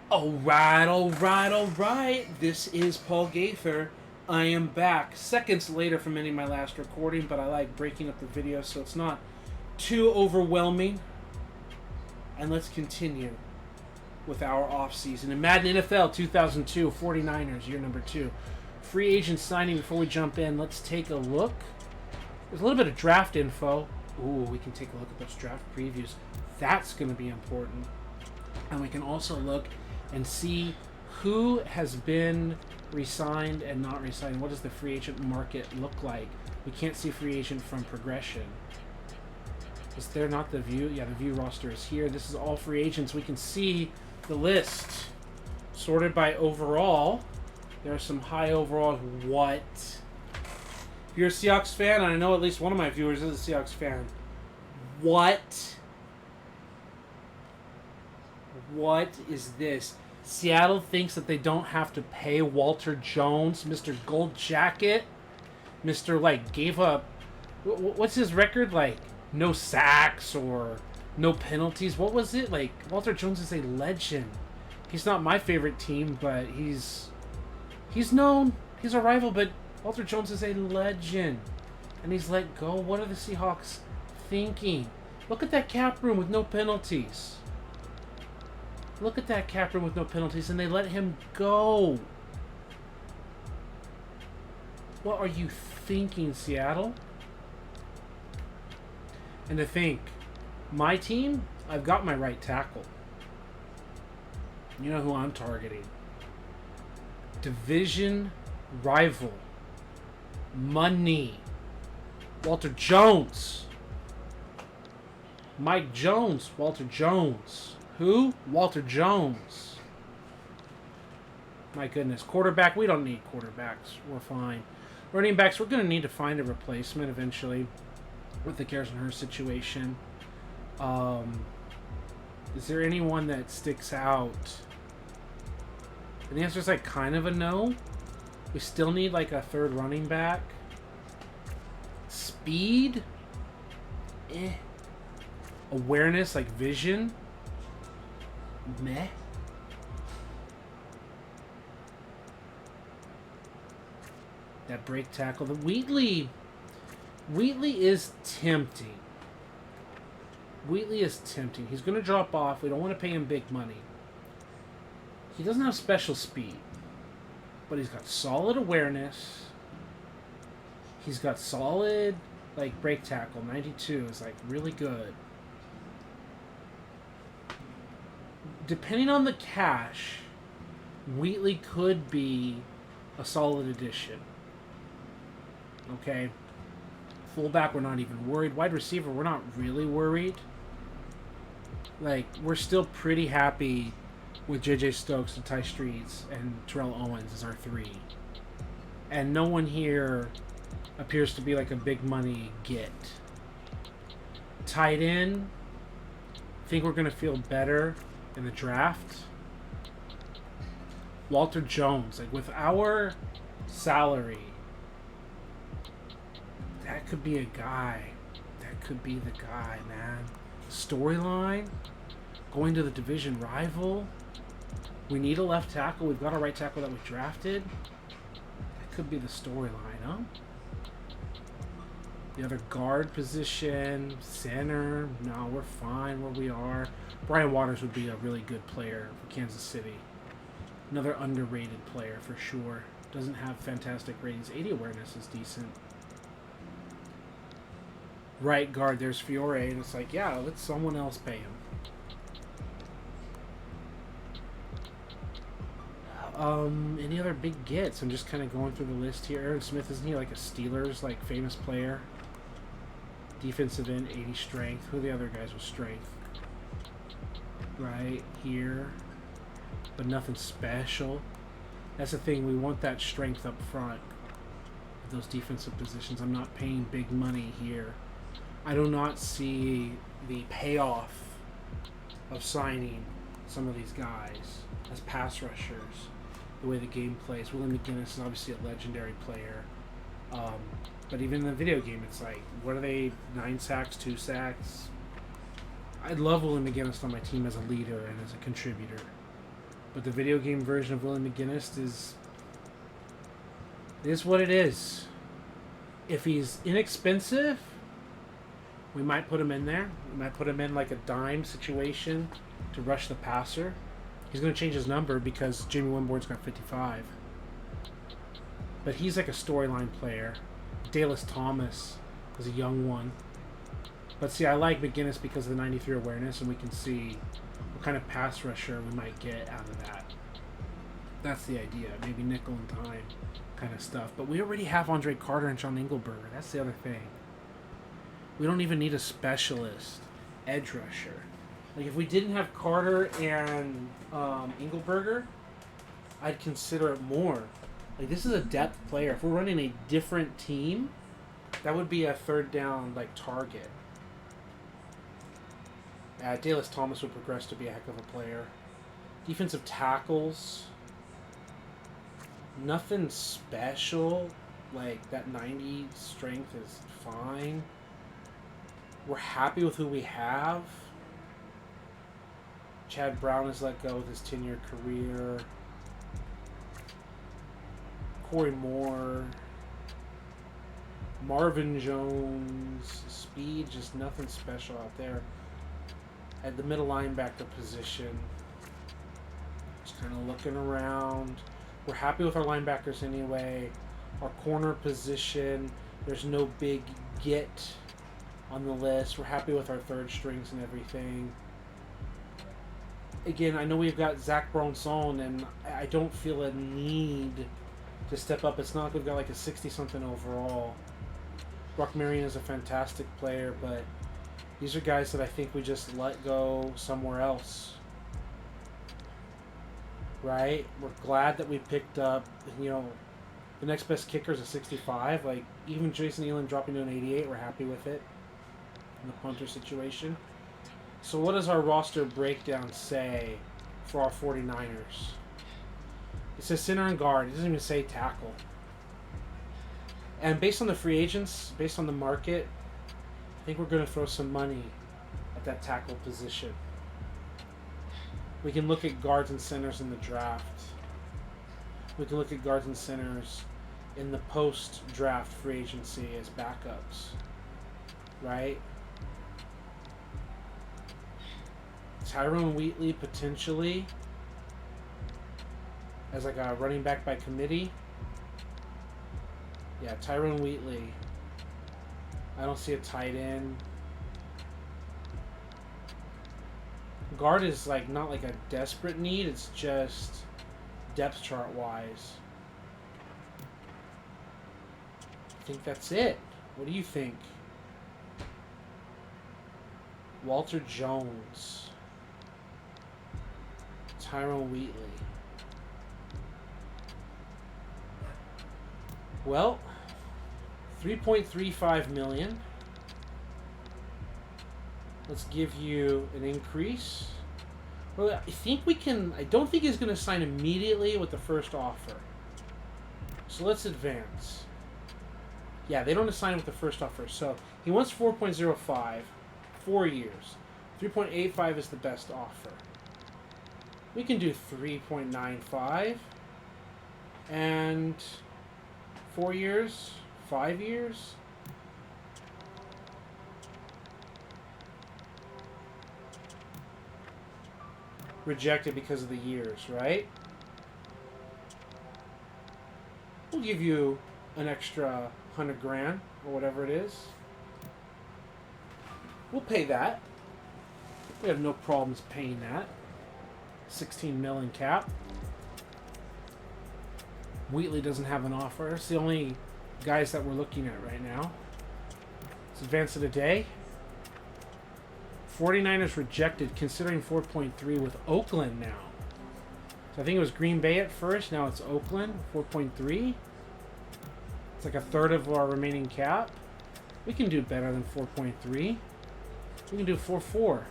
All right. This is Paul Gaither. I am back seconds later from ending my last recording, but I like breaking up the video so it's not too overwhelming. And let's continue with our off-season. In Madden NFL 2002, 49ers, year number 2. Free agent signing. Before we jump in, let's take a look. There's a little bit of draft info. Ooh, we can take a look at those draft previews. That's going to be important. And we can also look and see who has been re-signed and not re-signed. What does the free agent market look like? We can't see free agent from progression. Is there not the view? Yeah, the view roster is here. This is all free agents. We can see the list sorted by overall. There are some high overall. What? If you're a Seahawks fan, and I know at least one of my viewers is a Seahawks fan. What? What is this? Seattle thinks that they don't have to pay Walter Jones, Mr. Gold Jacket, Mr. gave up. What's his record? No sacks or no penalties. What was it? Walter Jones is a legend. He's not my favorite team, but he's known. He's a rival, but Walter Jones is a legend. And he's let go. What are the Seahawks thinking? Look at that cap room with no penalties. Look at that cap room with no penalties, and they let him go. What are you thinking, Seattle? And to think, my team, I've got my right tackle. You know who I'm targeting. Division rival. Money. Walter Jones. Mike Jones. Walter Jones. Who? Walter Jones. My goodness. Quarterback. We don't need quarterbacks. We're fine. Running backs. We're going to need to find a replacement eventually with the Carson Hurst situation. Is there anyone that sticks out? And the answer is kind of a no. We still need a third running back. Speed? Awareness, vision? Meh. That break tackle. The Wheatley is tempting. Wheatley is tempting. He's going to drop off. We don't want to pay him big money. He doesn't have special speed, but he's got solid awareness. He's got solid break tackle. 92 is really good. Depending on the cash, Wheatley could be a solid addition. Okay. Fullback, we're not even worried. Wide receiver, we're not really worried. We're still pretty happy with J.J. Stokes and Ty Streets and Terrell Owens as our 3. And no one here appears to be a big money get. Tight end, think we're going to feel better in the draft. Walter Jones, with our salary, that could be a guy. That could be the guy, man. Storyline, going to the division rival. We need a left tackle. We've got a right tackle that we drafted. That could be the storyline, huh? The other guard position, center, no, we're fine where we are. Brian Waters would be a really good player for Kansas City. Another underrated player for sure. Doesn't have fantastic ratings. 80 awareness is decent. Right guard, there's Fiore, and it's yeah, let someone else pay him. Any other big gets? I'm just kind of going through the list here. Aaron Smith, isn't he a Steelers famous player? Defensive end, 80 strength. Who are the other guys with strength? Right here. But nothing special. That's the thing. We want that strength up front. Those defensive positions. I'm not paying big money here. I do not see the payoff of signing some of these guys as pass rushers. The way the game plays. Willie McGinnis is obviously a legendary player. But even in the video game, it's what are they? 9 sacks, 2 sacks? I'd love Willie McGinnis on my team as a leader and as a contributor. But the video game version of Willie McGinnis is what it is. If he's inexpensive, we might put him in there. We might put him in like a dime situation to rush the passer. He's going to change his number because Jamie Winborn's got 55. But he's like a storyline player. Dallas Thomas is a young one. But see, I like McGinnis because of the 93 awareness, and we can see what kind of pass rusher we might get out of that. That's the idea. Maybe nickel and dime kind of stuff. But we already have Andre Carter and John Engelberger. That's the other thing. We don't even need a specialist edge rusher. Like, if we didn't have Carter and Engelberger, I'd consider it more. Like, this is a depth player. If we're running a different team, that would be a third down, like, target. Dallas Thomas would progress to be a heck of a player. Defensive tackles. Nothing special. Like, that 90 strength is fine. We're happy with who we have. Chad Brown is let go with his 10-year career. Corey Moore. Marvin Jones. Speed, just nothing special out there. At the middle linebacker position. Just kind of looking around. We're happy with our linebackers anyway. Our corner position, there's no big get on the list. We're happy with our third strings and everything. Again, I know we've got Zach Bronson, and I don't feel a need to step up. It's not like we've got like a 60-something overall. Brock Marion is a fantastic player, but these are guys that I think we just let go somewhere else. Right? We're glad that we picked up, you know, the next best kicker is a 65. Like, even Jason Elam dropping to an 88, we're happy with it in the punter situation. So what does our roster breakdown say for our 49ers? It says center and guard. It doesn't even say tackle. And based on the free agents, based on the market, I think we're going to throw some money at that tackle position. We can look at guards and centers in the draft. We can look at guards and centers in the post-draft free agency as backups. Right? Tyrone Wheatley potentially as like a running back by committee. Yeah, Tyrone Wheatley. I don't see a tight end. Guard is like not like a desperate need, it's just depth chart wise. I think that's it. What do you think? Walter Jones. Tyrone Wheatley. Well, $3.35 million. Let's give you an increase. Well, I think we can. I don't think he's going to sign immediately with the first offer. So let's advance. Yeah, they don't assign with the first offer. So he wants 4.05, 4 years. 3.85 is the best offer. We can do 3.95 and 4 years, 5 years. Rejected because of the years, right? We'll give you an extra $100,000 or whatever it is. We'll pay that. We have no problems paying that. 16 million cap. Wheatley doesn't have an offer. It's the only guys that we're looking at right now. Let's advance to the day. 49ers rejected, considering 4.3 with Oakland now. So I think it was Green Bay at first. Now it's Oakland, 4.3. It's like a third of our remaining cap. We can do better than 4.3. We can do 4.4.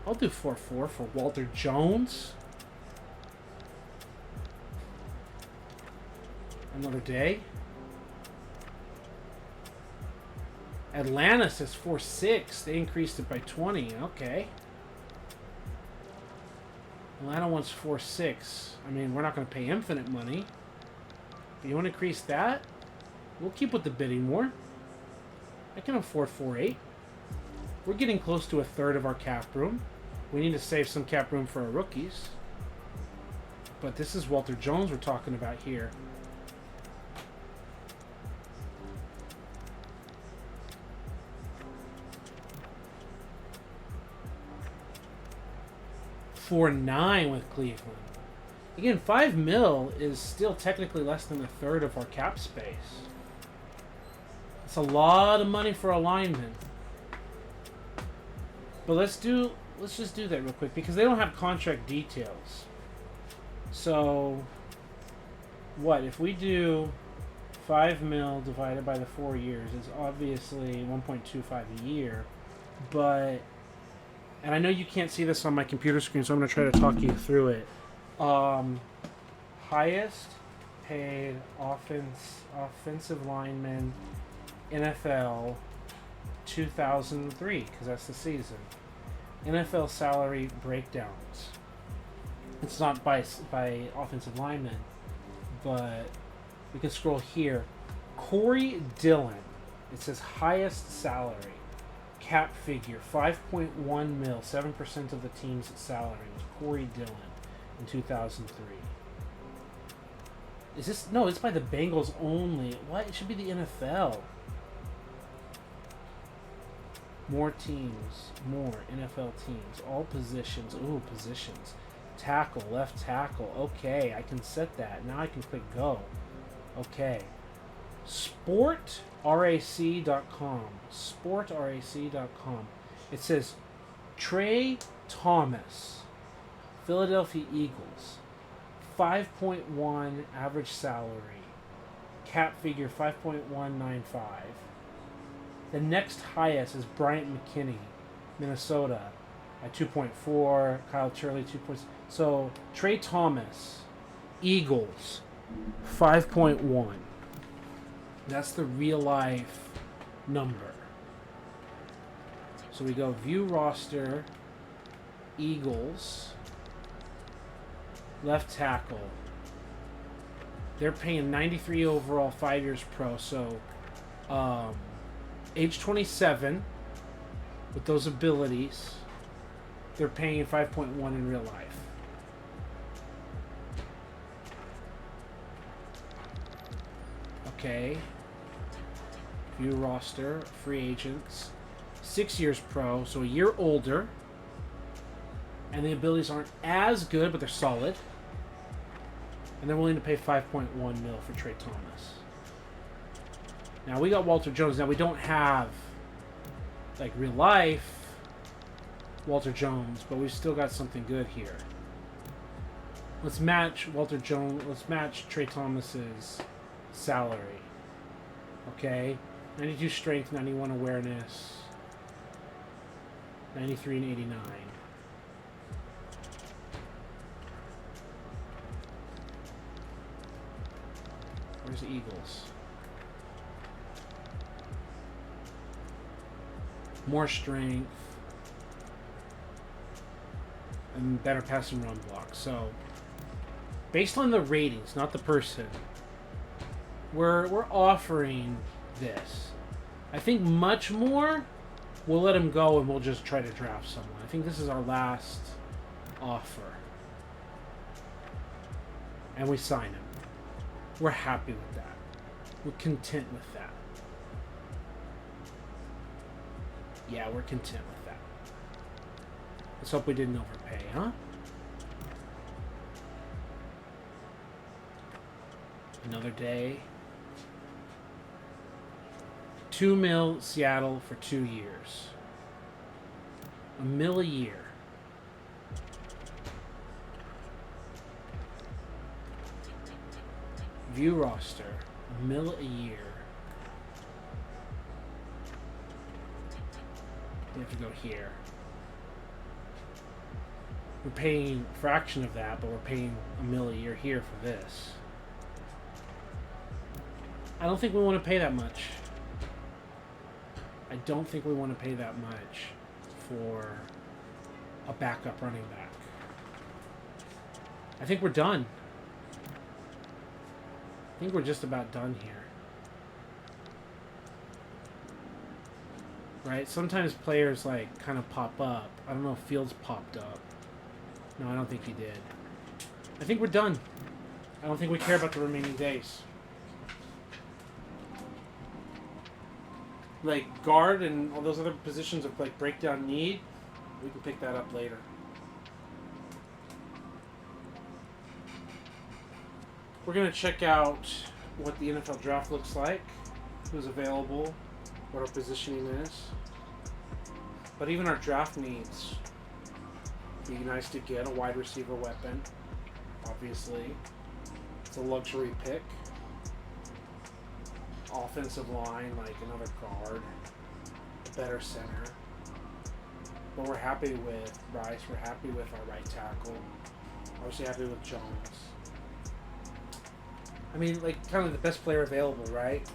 I'll do 4.4 for Walter Jones. Another day. Atlanta says 4.6. They increased it by 20. Okay. Atlanta wants 4.6. I mean, we're not going to pay infinite money. But you want to increase that? We'll keep with the bidding war. I can afford 4.8. We're getting close to a third of our cap room. We need to save some cap room for our rookies. But this is Walter Jones we're talking about here. $4.9 with Cleveland. Again, $5 million is still technically less than a third of our cap space. It's a lot of money for a lineman. But let's just do that real quick because they don't have contract details. So what if we do $5 million divided by the 4 years is obviously 1.25 a year, but and I know you can't see this on my computer screen, so I'm going to try to talk you through it. Highest paid offensive lineman NFL 2003, because that's the season. NFL salary breakdowns. It's not by offensive lineman, but we can scroll here. Corey Dillon. It says highest salary. Cap figure, 5.1 mil, 7% of the team's salary. Was Corey Dillon in 2003. Is this... No, it's by the Bengals only. What? It should be the NFL. More teams. More NFL teams. All positions. Ooh, positions. Tackle, left tackle. Okay, I can set that. Now I can click go. Okay. SportRAC.com. SportRAC.com. It says Trey Thomas, Philadelphia Eagles, 5.1 average salary, cap figure 5.195. The next highest is Bryant McKinney, Minnesota, at 2.4. Kyle Turley 2. So Trey Thomas, Eagles, 5.1. That's the real life number. So we go view roster, Eagles, left tackle. They're paying 93 overall, 5 years pro. So age 27 with those abilities, they're paying 5.1 in real life. Okay. View roster, free agents, 6 years pro, so a year older, and the abilities aren't as good, but they're solid, and they're willing to pay 5.1 mil for Trey Thomas. Now we got Walter Jones. Now we don't have like real life Walter Jones, but we've still got something good here. Let's match Walter Jones. Let's match Trey Thomas's salary. Okay, 92 strength, 91 awareness, 93 and 89. Where's the Eagles? More strength and better pass and run block. So, based on the ratings, not the person, we're offering this. I think much more, we'll let him go and we'll just try to draft someone. I think this is our last offer. And we sign him. We're happy with that. We're content with that. Yeah, we're content with that. Let's hope we didn't overpay, huh? Another day. 2 mil Seattle for 2 years. $1 mil a year. View roster. $1 mil a year. We have to go here. We're paying a fraction of that, but we're paying $1 mil a year here for this. I don't think we want to pay that much. I don't think we want to pay that much for a backup running back. I think we're done. I think we're just about done here. Right? Sometimes players, like, kind of pop up. I don't know if Fields popped up. No, I don't think he did. I think we're done. I don't think we care about the remaining days. Like, guard and all those other positions of, like, breakdown need, we can pick that up later. We're going to check out what the NFL draft looks like, who's available, what our positioning is. But even our draft needs, it'd be nice to get a wide receiver weapon, obviously. It's a luxury pick. Offensive line, like another guard, a better center. But we're happy with Bryce, we're happy with our right tackle. Obviously happy with Jones. I mean, like, kind of the best player available, right?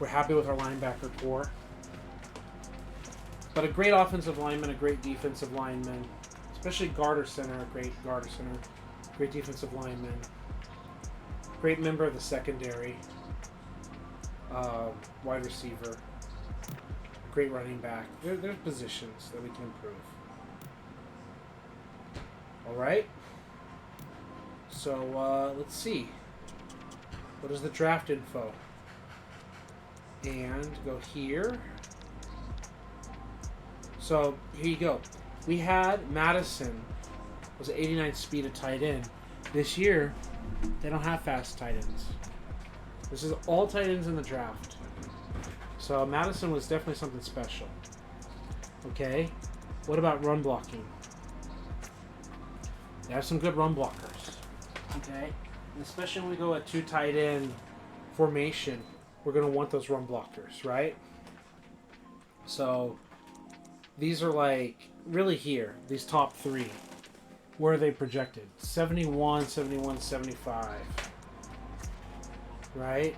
We're happy with our linebacker core. But a great offensive lineman, a great defensive lineman, especially guard or center, a great guard or center, great defensive lineman, great member of the secondary, wide receiver, great running back. There's positions that we can improve. All right. So let's see. What is the draft info? And go here. So here you go. We had Madison was 89 speed at tight end. This year, they don't have fast tight ends. This is all tight ends in the draft. So Madison was definitely something special. Okay. What about run blocking? They have some good run blockers. Okay. And especially when we go a 2 tight end formation, we're going to want those run blockers, right? So these are like really here, these top 3. Where are they projected? 71, 71, 75. Right?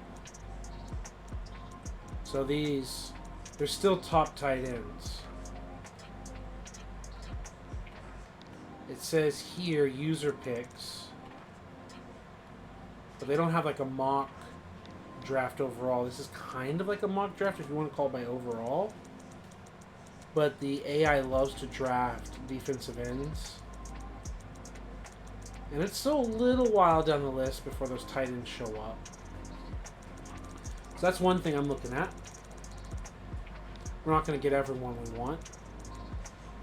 So these, they're still top tight ends. It says here user picks, but they don't have like a mock draft overall. This is kind of like a mock draft if you want to call it by overall. But the AI loves to draft defensive ends. And it's still a little while down the list before those tight ends show up. So that's one thing I'm looking at. We're not going to get everyone we want.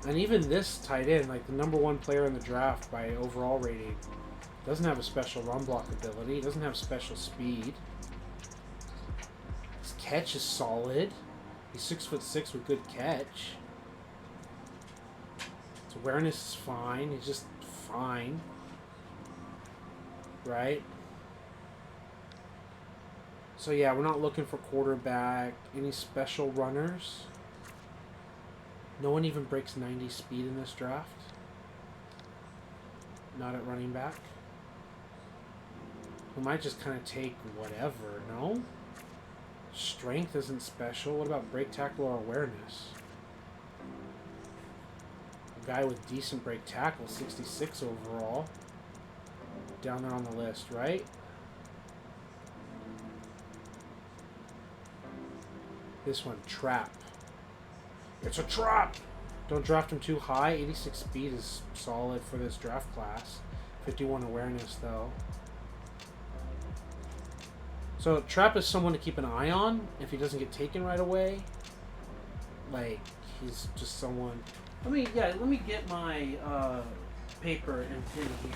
And even this tight end, like the #1 player in the draft by overall rating, doesn't have a special run block ability. Doesn't have special speed. His catch is solid. He's 6'6" with good catch. His awareness is fine. He's just fine. Right? So yeah, we're not looking for quarterback. Any special runners? No one even breaks 90 speed in this draft. Not at running back. We might just kind of take whatever, no? Strength isn't special. What about break tackle or awareness? A guy with decent break tackle, 66 overall. Down there on the list, right? This one, trap. It's a trap! Don't draft him too high. 86 speed is solid for this draft class. 51 awareness, though. So, trap is someone to keep an eye on if he doesn't get taken right away. Like, he's just someone... let me get my paper and pen here.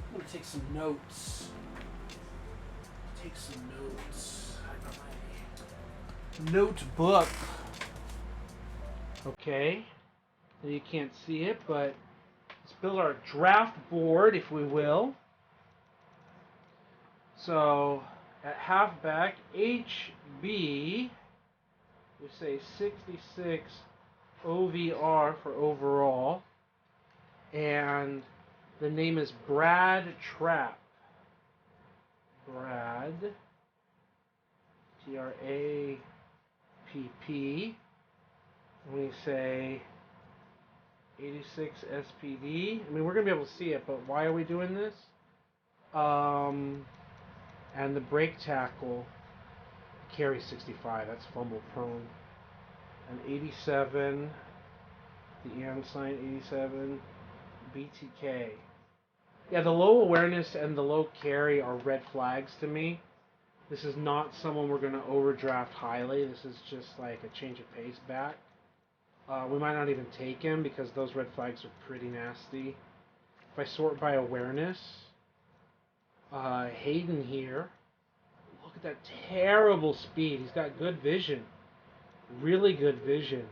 I'm going to take some notes. I got my notebook. Okay. You can't see it, but let's build our draft board, if we will. So, at halfback, HB, we say 66 OVR for overall. And the name is Brad Trapp. Brad, Trapp. We say 86 SPD. I mean, we're going to be able to see it, but why are we doing this? And the break tackle, carry 65. That's fumble prone. And 87, the and sign 87, BTK. Yeah, the low awareness and the low carry are red flags to me. This is not someone we're going to overdraft highly. This is just like a change of pace back. We might not even take him because those red flags are pretty nasty. If I sort by awareness, Hayden here. Look at that terrible speed. He's got good vision. Really good vision.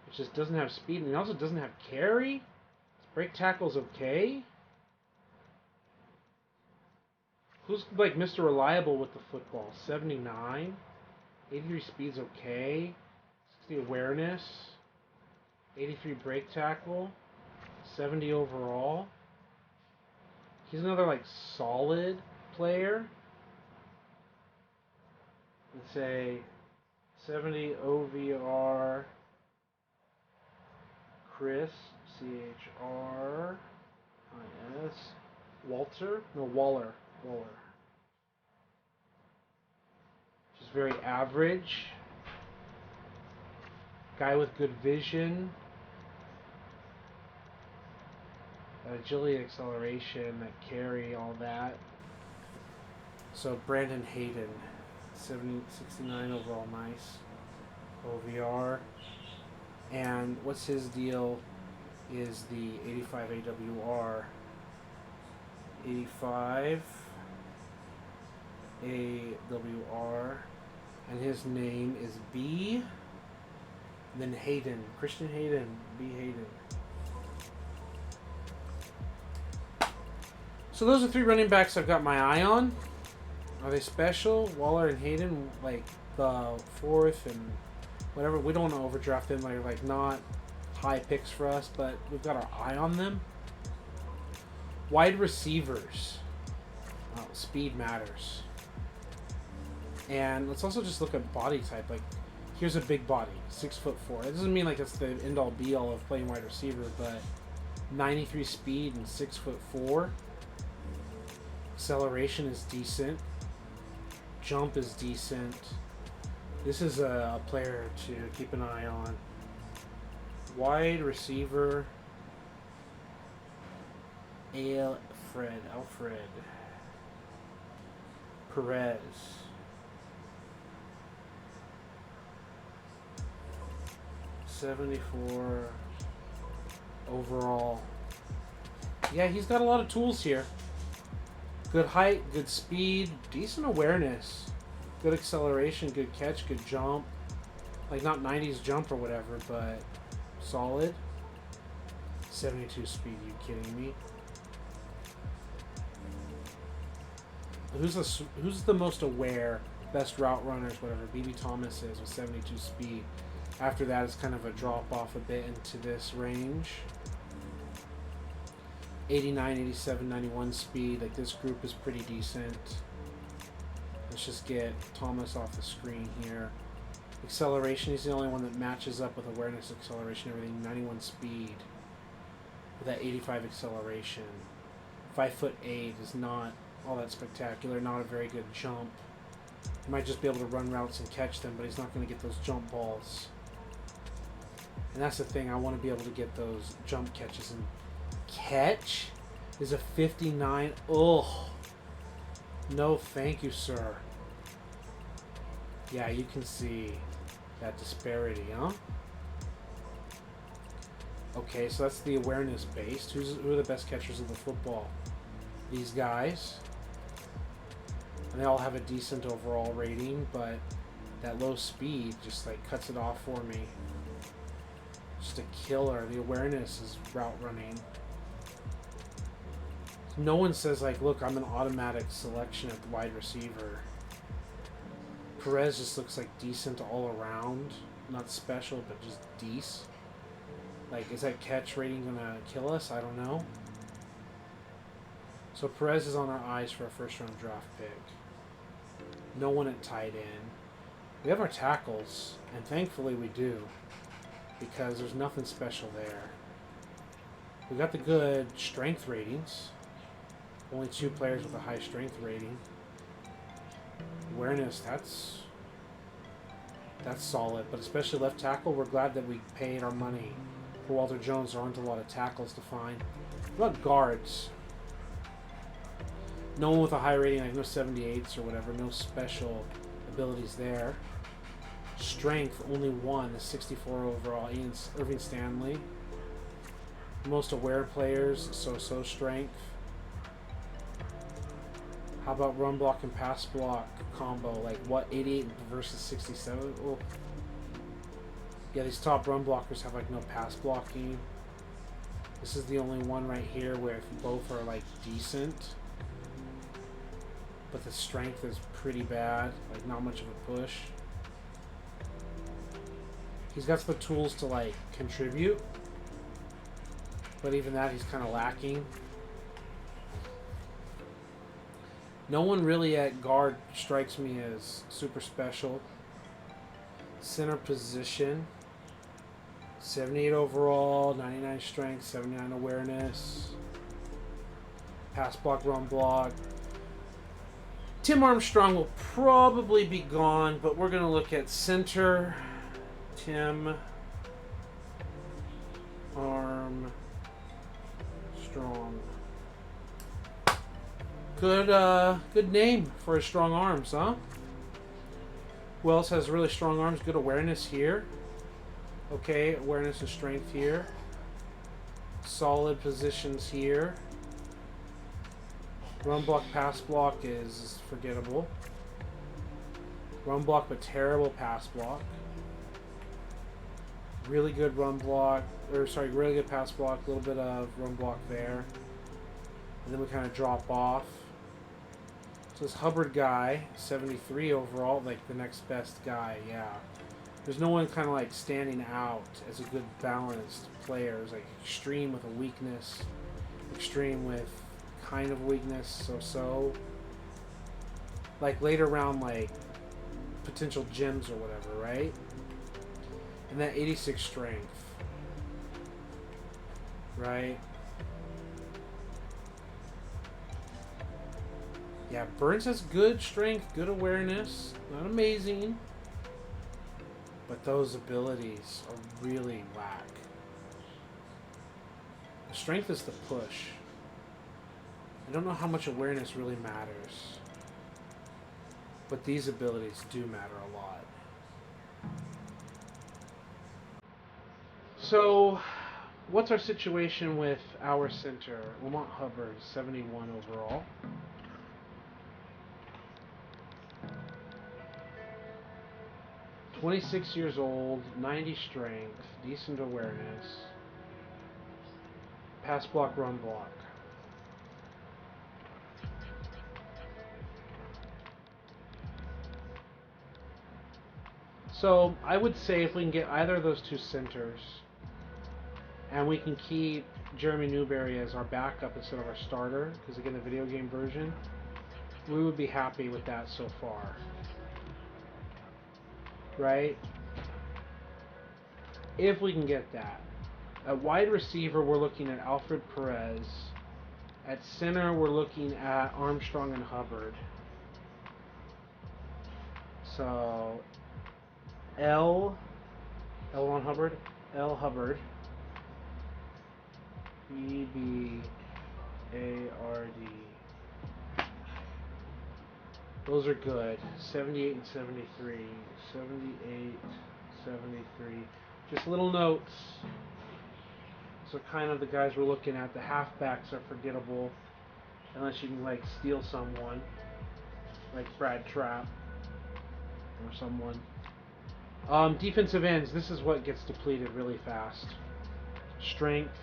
It just doesn't have speed. And he also doesn't have carry. His break tackle's okay. Who's like Mr. Reliable with the football? 79. 83 speed's okay. 60 awareness. 83 break tackle. 70 overall. He's another like solid player. Let's say 70 OVR. Chris CHR IS Walter? No, Waller. Just very average. Guy with good vision. That agility, acceleration, that carry, all that. So Brandon Hayden, 69 overall, nice. OVR. And what's his deal is the 85 AWR. 85 AWR. And his name is B. Then Hayden. Christian Hayden. B. Hayden. So those are 3 running backs I've got my eye on. Are they special? Waller and Hayden, like the 4th and whatever. We don't want to overdraft them. They're like not high picks for us, but we've got our eye on them. Wide receivers. Speed matters. And let's also just look at body type. Like, here's a big body, 6'4". It doesn't mean like that's the end all be all of playing wide receiver, but 93 speed and 6'4". Acceleration is decent. Jump is decent. This is a player to keep an eye on. Wide receiver. Alfred. Perez. 74 overall. Yeah, he's got a lot of tools here. Good height, good speed, decent awareness, good acceleration, good catch, good jump. Like not 90s jump or whatever, but solid. 72 speed, you kidding me? Who's the most aware, best route runners, whatever? BB Thomas is with 72 speed. After that, it's kind of a drop off a bit into this range. 89, 87, 91 speed. Like this group is pretty decent. Let's just get Thomas off the screen here. Acceleration, he's the only one that matches up with awareness, acceleration, everything. 91 speed with that 85 acceleration. 5'8" is not all that spectacular. Not a very good jump. He might just be able to run routes and catch them, but he's not going to get those jump balls. And that's the thing. I want to be able to get those jump catches. And catch is a 59. Ugh. No, thank you, sir. Yeah, you can see that disparity, huh? Okay, so that's the awareness based. Who are the best catchers of the football? These guys. And they all have a decent overall rating, but that low speed just like cuts it off for me. Just a killer. The awareness is route running. No one says like, look, I'm an automatic selection at the wide receiver. Perez just looks like decent all around. Not special, but just decent. Like, is that catch rating gonna kill us? I don't know. So Perez is on our eyes for a first-round draft pick. No one at tight end. We have our tackles, and thankfully we do, because there's nothing special there. We got the good strength ratings. Only 2 players with a high strength rating. Awareness, that's solid. But especially left tackle, we're glad that we paid our money for Walter Jones. There aren't a lot of tackles to find. What about guards? No one with a high rating, like no 78s or whatever. No special abilities there. Strength, only 1. The 64 overall. Irving Stanley. Most aware players, so strength. How about run block and pass block combo? Like what, 88 versus 67? Oh. Yeah, these top run blockers have like no pass blocking. This is the only one right here where both are like decent. But the strength is pretty bad. Like not much of a push. He's got the tools to like contribute. But even that he's kind of lacking. No one really at guard strikes me as super special. Center position. 78 overall, 99 strength, 79 awareness. Pass block, run block. Tim Armstrong will probably be gone, but we're going to look at center. Tim Armstrong. Good name for his strong arms, huh? Who else has really strong arms? Good awareness here. Okay, awareness and strength here. Solid positions here. Run block, pass block is forgettable. Run block, but terrible pass block. Really good run block, really good pass block. A little bit of run block there. And then we kind of drop off. So this Hubbard guy, 73 overall, like the next best guy, yeah. There's no one kind of like standing out as a good balanced player. It's like extreme with a weakness, extreme with kind of weakness, so. Like later round, like potential gems or whatever, right? And that 86 strength, right? Yeah, Burns has good strength, good awareness. Not amazing. But those abilities are really whack. The strength is the push. I don't know how much awareness really matters. But these abilities do matter a lot. So, what's our situation with our center? Lamont Hubbard, 71 overall. "26 years old, 90 strength, decent awareness, pass block, run block." So I would say if we can get either of those two centers, and we can keep Jeremy Newberry as our backup instead of our starter, because again the video game version, we would be happy with that so far. Right? If we can get that. At wide receiver, we're looking at Alfred Perez. At center, we're looking at Armstrong and Hubbard. So, L on Hubbard, L Hubbard, EBARD. Those are good. 78 and 73. 78, 73. Just little notes. So kind of the guys we're looking at. The halfbacks are forgettable. Unless you can like steal someone. Like Brad Trapp. Or someone. Defensive ends. This is what gets depleted really fast. Strength.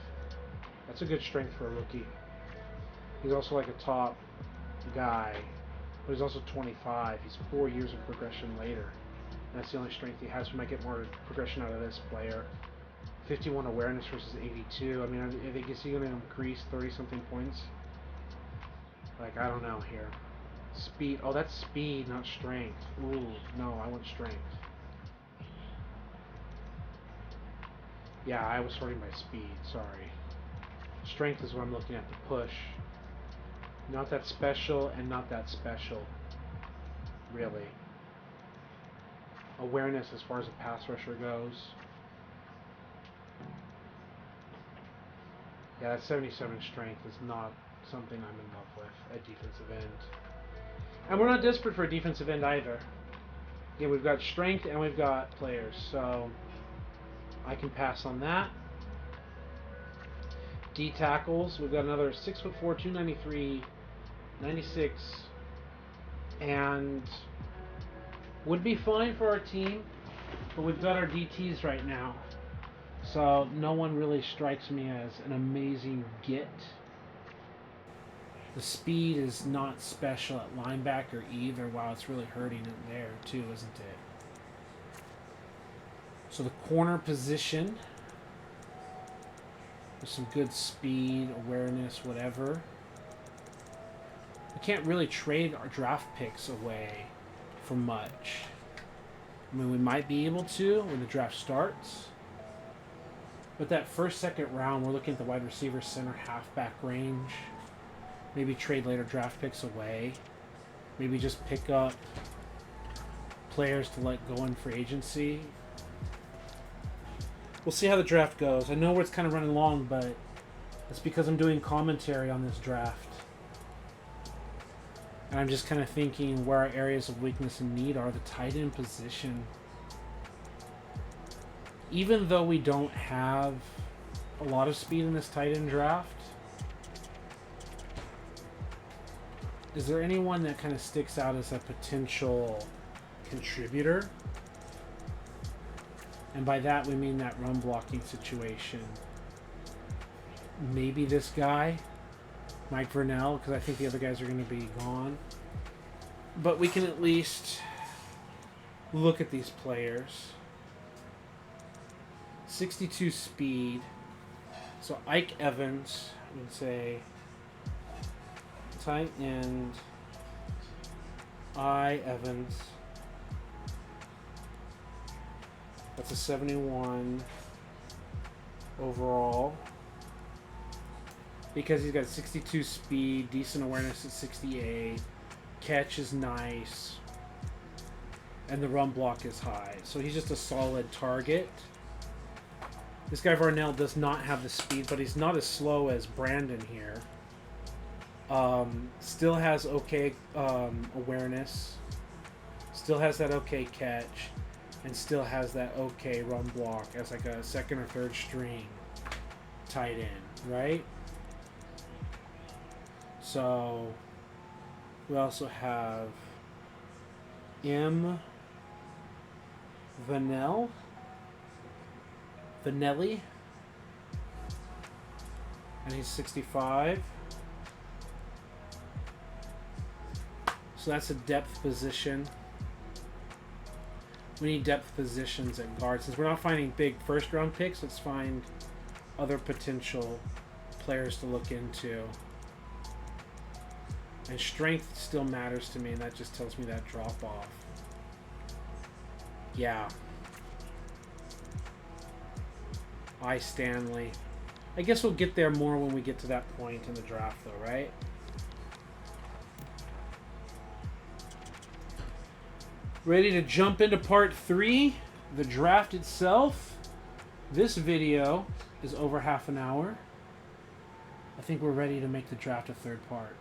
That's a good strength for a rookie. He's also like a top guy. But he's also 25. He's 4 years of progression later. And that's the only strength he has. We might get more progression out of this player. 51 awareness versus 82. I mean, I think is he going to increase 30-something points? Like, I don't know here. Speed. Oh, that's speed, not strength. Ooh, no, I want strength. Yeah, I was sorting by speed. Sorry. Strength is what I'm looking at to push. Not that special and not that special. Really. Awareness as far as a pass rusher goes. Yeah, that 77 strength is not something I'm in love with at defensive end. And we're not desperate for a defensive end either. Yeah, we've got strength and we've got players, so I can pass on that. D tackles, we've got another 6'4", 293, 96, and would be fine for our team, but we've got our DTs right now. So no one really strikes me as an amazing get. The speed is not special at linebacker either. Wow, it's really hurting it there too, isn't it? So the corner position, with some good speed, awareness, whatever. We can't really trade our draft picks away for much. I mean, we might be able to when the draft starts. But that first, second round, we're looking at the wide receiver, center, halfback range. Maybe trade later draft picks away. Maybe just pick up players to let go in free agency. We'll see how the draft goes. I know where it's kind of running long, but it's because I'm doing commentary on this draft. And I'm just kind of thinking where our areas of weakness and need are. The tight end position. Even though we don't have a lot of speed in this tight end draft, is there anyone that kind of sticks out as a potential contributor? And by that we mean that run blocking situation. Maybe this guy, Mike Vernell, because I think the other guys are going to be gone. But we can at least look at these players. 62 speed. So Ike Evans, I would say tight end I Evans. That's a 71 overall. Because he's got 62 speed, decent awareness at 68, catch is nice, and the run block is high. So he's just a solid target. This guy Varnell does not have the speed, but he's not as slow as Brandon here. Still has okay awareness. Still has that okay catch. And still has that okay run block as like a second or third string tight end, right? So we also have M. Vanelli, and he's 65. So that's a depth position. We need depth positions at guard. Since we're not finding big first-round picks, let's find other potential players to look into. And strength still matters to me, and that just tells me that drop-off. Yeah. I Stanley. I guess we'll get there more when we get to that point in the draft, though, right? Ready to jump into part 3, the draft itself. This video is over half an hour. I think we're ready to make the draft a third part.